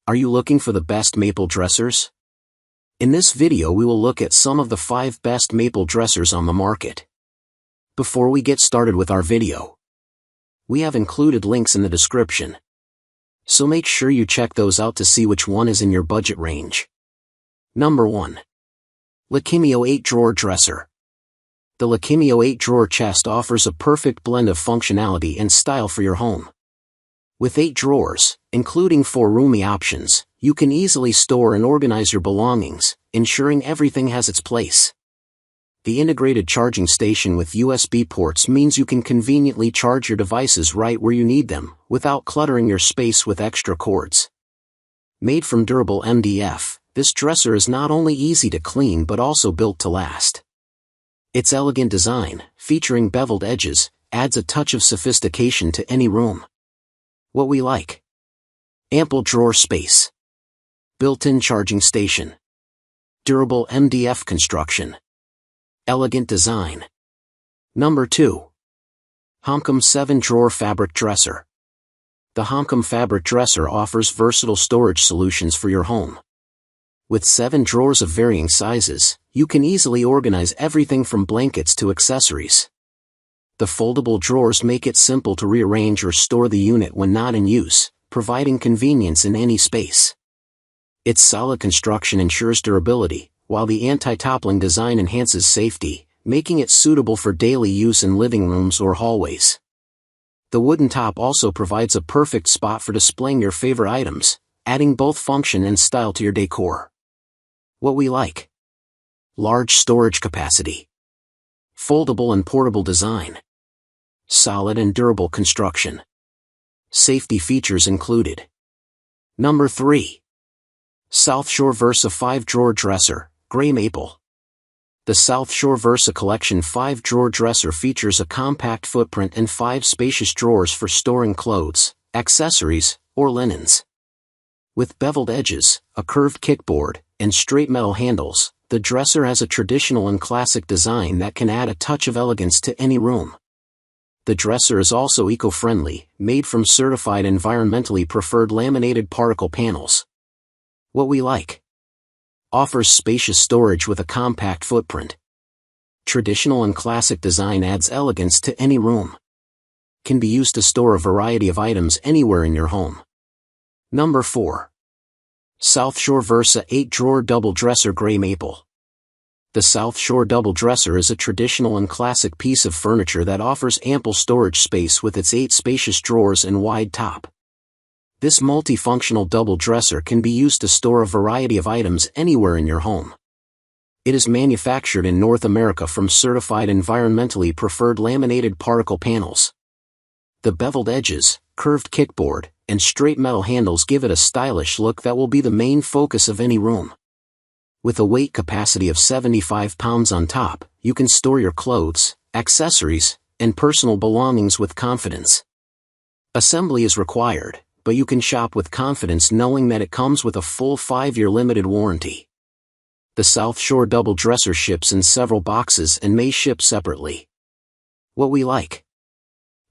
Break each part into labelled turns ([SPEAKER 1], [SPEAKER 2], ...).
[SPEAKER 1] Are you looking for the best maple dressers? In this video we will look at some of the 5 best maple dressers on the market. Before we get started with our video, we have included links in the description, so make sure you check those out to see which one is in your budget range. Number 1. LIKIMIO 8-Drawer Dresser. The LIKIMIO 8-Drawer chest offers a perfect blend of functionality and style for your home. With 8 drawers, including 4 roomy options, you can easily store and organize your belongings, ensuring everything has its place. The integrated charging station with USB ports means you can conveniently charge your devices right where you need them, without cluttering your space with extra cords. Made from durable MDF, this dresser is not only easy to clean but also built to last. Its elegant design, featuring beveled edges, adds a touch of sophistication to any room. What we like: ample drawer space, built-in charging station, durable MDF construction, elegant design. Number 2. HOMCOM 7-Drawer Fabric Dresser. The HOMCOM fabric dresser offers versatile storage solutions for your home. With 7 drawers of varying sizes, you can easily organize everything from blankets to accessories. The foldable drawers make it simple to rearrange or store the unit when not in use, providing convenience in any space. Its solid construction ensures durability, while the anti-toppling design enhances safety, making it suitable for daily use in living rooms or hallways. The wooden top also provides a perfect spot for displaying your favorite items, adding both function and style to your decor. What we like: large storage capacity, foldable and portable design, solid and durable construction. Safety features included. Number 3. South Shore Versa 5-Drawer Dresser, Gray Maple. The South Shore Versa Collection 5-Drawer Dresser features a compact footprint and 5 spacious drawers for storing clothes, accessories, or linens. With beveled edges, a curved kickboard, and straight metal handles, the dresser has a traditional and classic design that can add a touch of elegance to any room. The dresser is also eco-friendly, made from certified environmentally preferred laminated particle panels. What we like: offers spacious storage with a compact footprint. Traditional and classic design adds elegance to any room. Can be used to store a variety of items anywhere in your home. Number 4. South Shore Versa 8-Drawer Double Dresser Gray Maple. The South Shore Double Dresser is a traditional and classic piece of furniture that offers ample storage space with its 8 spacious drawers and wide top. This multifunctional double dresser can be used to store a variety of items anywhere in your home. It is manufactured in North America from certified environmentally preferred laminated particle panels. The beveled edges, curved kickboard, and straight metal handles give it a stylish look that will be the main focus of any room. With a weight capacity of 75 pounds on top, you can store your clothes, accessories, and personal belongings with confidence. Assembly is required, but you can shop with confidence knowing that it comes with a full 5-year limited warranty. The South Shore Double Dresser ships in several boxes and may ship separately. What we like: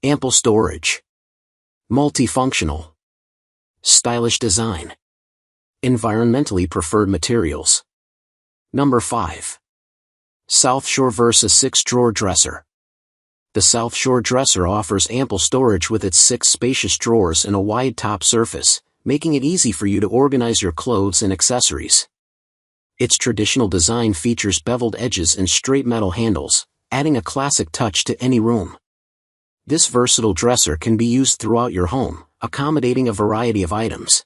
[SPEAKER 1] ample storage, multifunctional, stylish design, environmentally preferred materials. Number 5. South Shore Versa 6-Drawer Dresser. The South Shore Dresser offers ample storage with its 6 spacious drawers and a wide top surface, making it easy for you to organize your clothes and accessories. Its traditional design features beveled edges and straight metal handles, adding a classic touch to any room. This versatile dresser can be used throughout your home, accommodating a variety of items.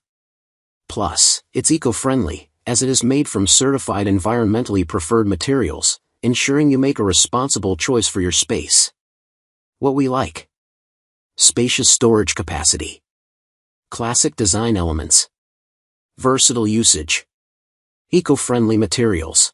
[SPEAKER 1] Plus, it's eco-friendly, as it is made from certified environmentally preferred materials, ensuring you make a responsible choice for your space. What we like: spacious storage capacity, classic design elements, versatile usage, eco-friendly materials.